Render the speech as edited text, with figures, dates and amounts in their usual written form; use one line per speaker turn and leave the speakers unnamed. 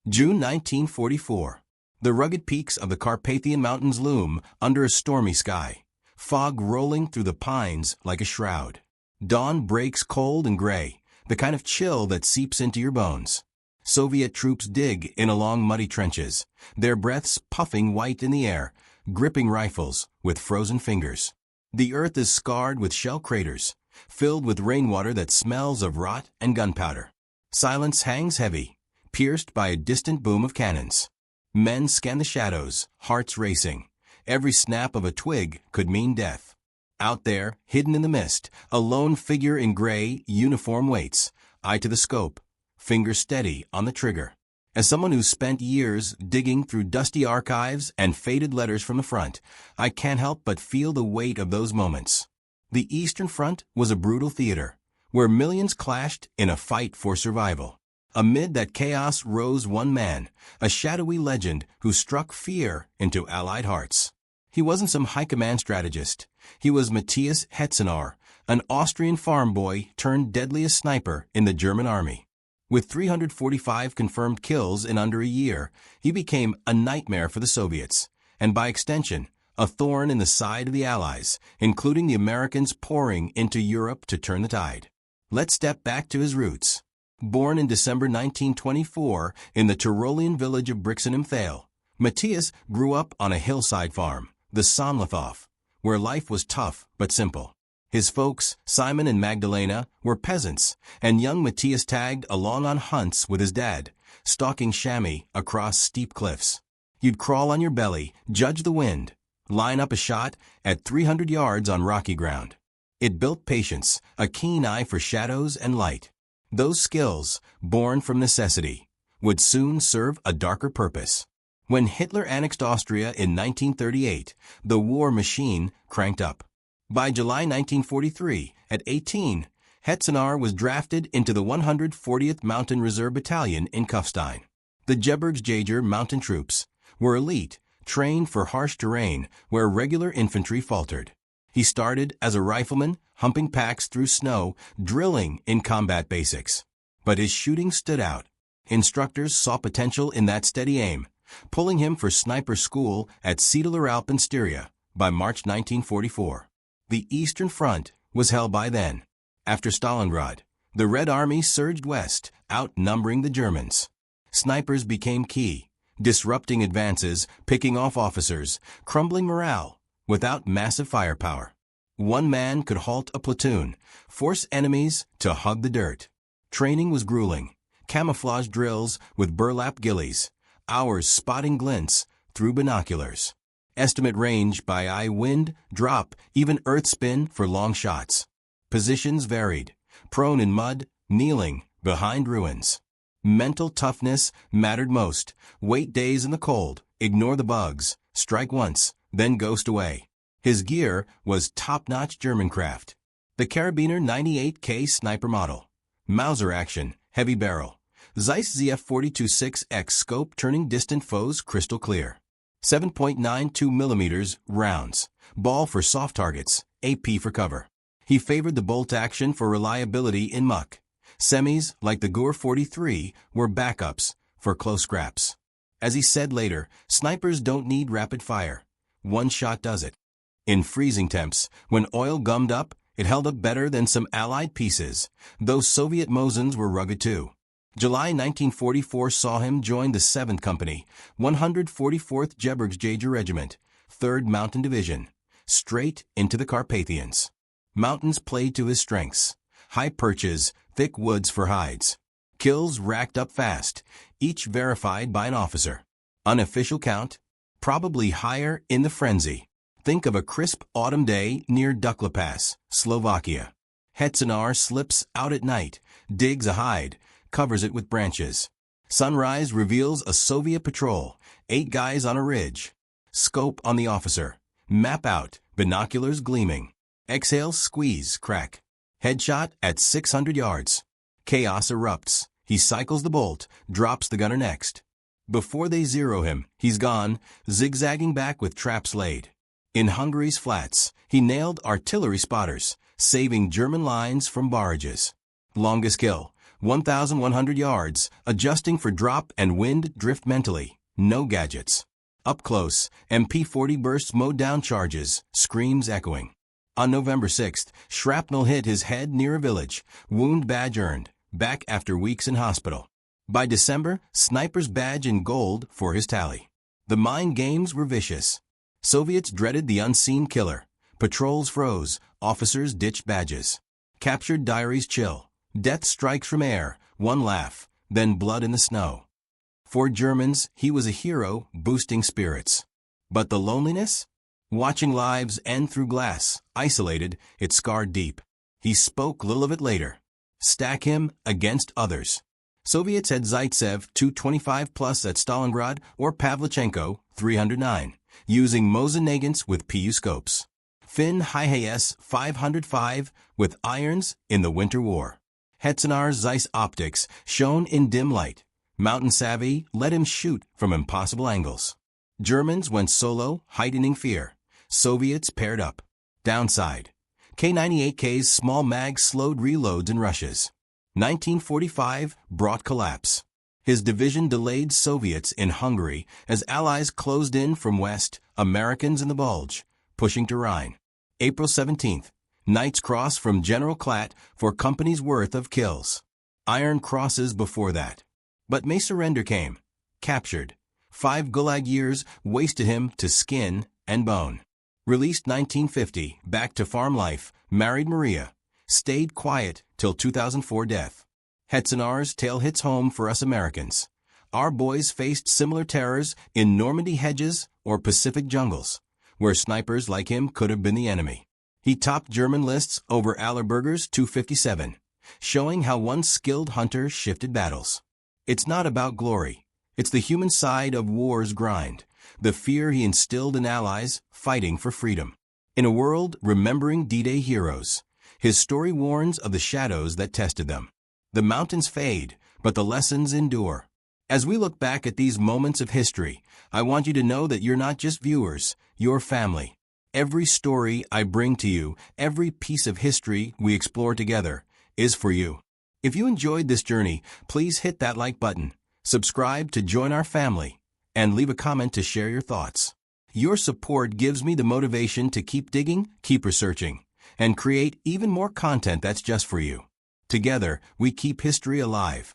June 1944. The rugged peaks of the Carpathian Mountains loom under a stormy sky, fog rolling through the pines like a shroud. Dawn breaks cold and gray, the kind of chill that seeps into your bones. Soviet troops dig in along muddy trenches, their breaths puffing white in the air, gripping rifles with frozen fingers. The earth is scarred with shell craters, filled with rainwater that smells of rot and gunpowder. Silence hangs heavy, pierced by a distant boom of cannons. Men scan the shadows, hearts racing. Every snap of a twig could mean death. Out there, hidden in the mist, a lone figure in gray uniform waits, eye to the scope, finger steady on the trigger. As someone who's spent years digging through dusty archives and faded letters from the front, I can't help but feel the weight of those moments. The Eastern Front was a brutal theater, where millions clashed in a fight for survival. Amid that chaos rose one man, a shadowy legend who struck fear into Allied hearts. He wasn't some high-command strategist. He was Matthäus Hetzenauer, an Austrian farm boy turned deadliest sniper in the German army. With 345 confirmed kills in under a year, he became a nightmare for the Soviets, and by extension, a thorn in the side of the Allies, including the Americans pouring into Europe to turn the tide. Let's step back to his roots. Born in December 1924 in the Tyrolean village of Brixen im Thale, Matthäus grew up on a hillside farm, the Sonlethof, where life was tough but simple. His folks, Simon and Magdalena, were peasants, and young Matthäus tagged along on hunts with his dad, stalking chamois across steep cliffs. You'd crawl on your belly, judge the wind, line up a shot at 300 yards on rocky ground. It built patience, a keen eye for shadows and light. Those skills, born from necessity, would soon serve a darker purpose. When Hitler annexed Austria in 1938, the war machine cranked up. By July 1943, at 18, Hetzenauer was drafted into the 140th Mountain Reserve Battalion in Kufstein. The Gebirgsjäger mountain troops were elite, trained for harsh terrain where regular infantry faltered. He started as a rifleman, humping packs through snow, drilling in combat basics. But his shooting stood out. Instructors saw potential in that steady aim, pulling him for sniper school at Seedeler Alp in Styria by March 1944. The Eastern Front was held by then. After Stalingrad, the Red Army surged west, outnumbering the Germans. Snipers became key, disrupting advances, picking off officers, crumbling morale. Without massive firepower, one man could halt a platoon, force enemies to hug the dirt. Training was grueling. Camouflage drills with burlap ghillies, hours spotting glints through binoculars. Estimate range by eye, wind, drop, even earth spin for long shots. Positions varied, prone in mud, kneeling behind ruins. Mental toughness mattered most. Wait days in the cold, ignore the bugs, strike once, then ghost away. His gear was top-notch German craft. The Karabiner 98K sniper model. Mauser action, heavy barrel. Zeiss ZF-42-6X scope turning distant foes crystal clear. 7.92 mm rounds. Ball for soft targets, AP for cover. He favored the bolt action for reliability in muck. Semis, like the Gur 43, were backups for close scraps. As he said later, snipers don't need rapid fire. One shot does it. In freezing temps, when oil gummed up, it held up better than some Allied pieces. Those Soviet Mosins were rugged too. July 1944 saw him join the 7th Company, 144th Gebirgsjäger Regiment, 3rd Mountain Division, straight into the Carpathians. Mountains played to his strengths. High perches, thick woods for hides. Kills racked up fast, each verified by an officer. Unofficial count, probably higher in the frenzy. Think of a crisp autumn day near Dukla Pass, Slovakia. Hetzenauer slips out at night, digs a hide, covers it with branches. Sunrise reveals a Soviet patrol, 8 guys on a ridge. Scope on the officer. Map out, binoculars gleaming. Exhale, squeeze, crack. Headshot at 600 yards. Chaos erupts. He cycles the bolt, drops the gunner next. Before they zero him, he's gone, zigzagging back with traps laid. In Hungary's flats, he nailed artillery spotters, saving German lines from barrages. Longest kill, 1,100 yards, adjusting for drop and wind drift mentally. No gadgets. Up close, MP-40 bursts mowed down charges, screams echoing. On November 6th, shrapnel hit his head near a village, wound badge earned, back after weeks in hospital. By December, sniper's badge in gold for his tally. The mind games were vicious. Soviets dreaded the unseen killer. Patrols froze, officers ditched badges. Captured diaries chill. Death strikes from air, one laugh, then blood in the snow. For Germans, he was a hero, boosting spirits. But the loneliness? Watching lives end through glass, isolated, it scarred deep. He spoke little of it later. Stack him against others. Soviets had Zaitsev 225 plus at Stalingrad or Pavlichenko 309, using Mosin Nagants with PU scopes. Finn Hihes 505 with irons in the Winter War. Hetzenauer's Zeiss optics shone in dim light. Mountain savvy let him shoot from impossible angles. Germans went solo, heightening fear. Soviets paired up. Downside. K-98K's small mag slowed reloads and rushes. 1945 brought collapse. His division delayed Soviets in Hungary as Allies closed in from west, Americans in the bulge, pushing to Rhine. April 17th. Knight's Cross from General Klatt for company's worth of kills. Iron Crosses before that. But May surrender came. Captured. 5 Gulag years wasted him to skin and bone. Released 1950, back to farm life, married Maria. Stayed quiet till 2004 death. Hetzenauer's tale hits home for us Americans. Our boys faced similar terrors in Normandy hedges or Pacific jungles, where snipers like him could have been the enemy. He topped German lists over Allerberger's 257, showing how one skilled hunter shifted battles. It's not about glory. It's the human side of war's grind, the fear he instilled in allies fighting for freedom. In a world remembering D-Day heroes, his story warns of the shadows that tested them. The mountains fade, but the lessons endure. As we look back at these moments of history, I want you to know that you're not just viewers, you're family. Every story I bring to you, every piece of history we explore together, is for you. If you enjoyed this journey, please hit that like button, subscribe to join our family, and leave a comment to share your thoughts. Your support gives me the motivation to keep digging, keep researching, and create even more content that's just for you. Together, we keep history alive.